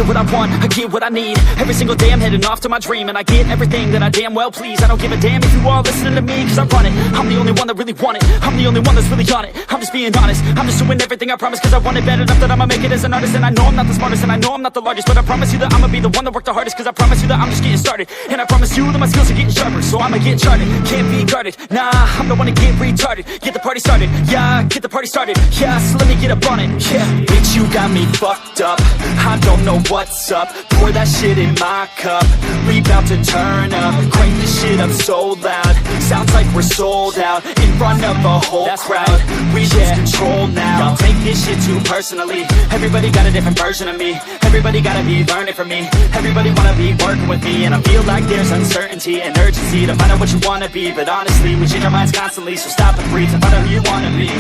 get what I want, I get what I need. Every single day I'm heading off to my dream, and I get everything that I damn well please. I don't give a damn if you all listening to me, cause I run it. I'm the only one that really want it, I'm the only one that's really on it. I'm just being honest, I'm just doing everything I promise, cause I want it bad enough that I'ma make it as an artist. And I know I'm not the smartest, and I know I'm not the largest, but I promise you that I'ma be the one that worked the hardest, cause I promise you that I'm just getting started. And I promise you that my skills are getting sharper, so I'ma get charted. Can't be guarded, nah, I'm the one to get retarded. Get the party started, yeah, get the party started, yeah, so let me get up on it, yeah. Bitch, you got me fucked up, I don't know what's up. Pour that shit in my cup, we bout to turn up. Crank this shit up so loud, sounds like we're sold out. In front of a whole crowd, we lose control now. Y'all take this shit too personally, everybody got a different version of me. Everybody gotta be learning from me, everybody wanna be working with me. And I feel like there's uncertainty and urgency to find out what you wanna be. But honestly, we change our minds constantly, so stop and breathe and find out who you wanna be.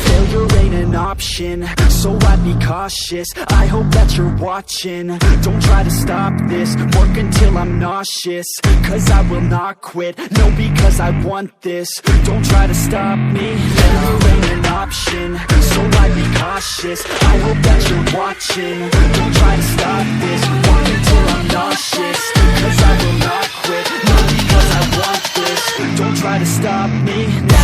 Failure ain't an option, so I'd be cautious. I hope that you're watching, don't try to stop this. Work until I'm nauseous, cause I will not quit. No, because I want this, don't try to stop me. Failure ain't an option, so I'd be cautious. I hope that you're watching, don't try to stop this. Work until I'm nauseous, cause I will not quit. No, because I want this, don't try to stop me now.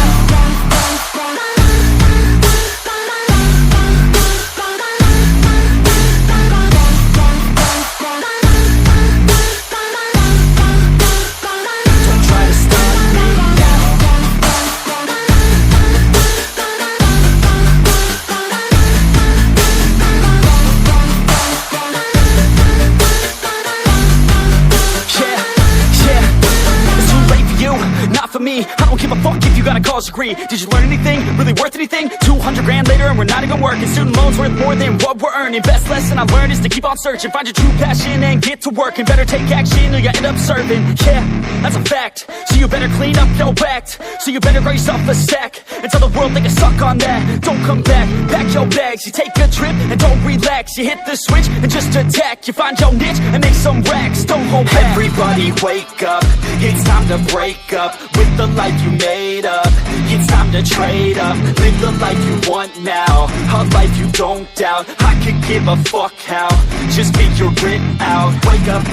Me, I don't give a fuck if you got a college degree. Did you learn anything? Really worth anything? 200 grand later and we're not even working. Student loans worth more than what we're earning. Best lesson I learned is to keep on searching. Find your true passion and get to work. And better take action or you end up serving. Yeah, that's a fact. So you better clean up your act. So you better grow yourself a stack and tell the world they can suck on that. Don't come back, pack your bags. You take a trip and don't relax. You hit the switch and just attack. You find your niche and make some racks. Don't hold back. Everybody wake up, it's time to break up with the life you made up. It's time to trade up, live the life you want now, a life you don't doubt. I could give a fuck how, just figure it out. Wake up,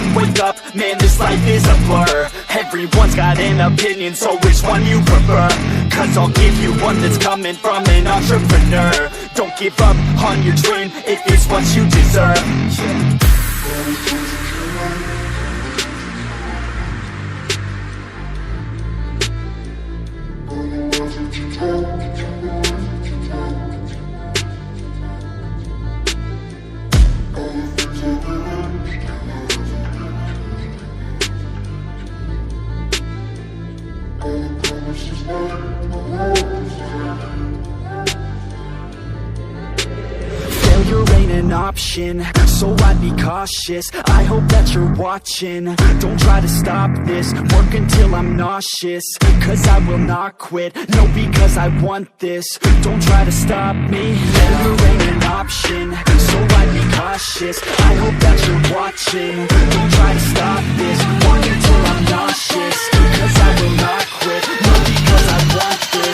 man, this life is a blur. Everyone's got an opinion, so which one you prefer? Cause I'll give you one that's coming from an entrepreneur. Don't give up on your dream if it's what you deserve. Failure ain't an option, so I'd be cautious. I hope that you're watching, don't try to stop this. Work until I'm nauseous, cause I will not quit. No, because I want this, don't try to stop me. Failure ain't an option, so I'd be cautious. I hope that you're watching, don't try to stop this. Work until I'm nauseous, cause I will not quit. No, because I want this.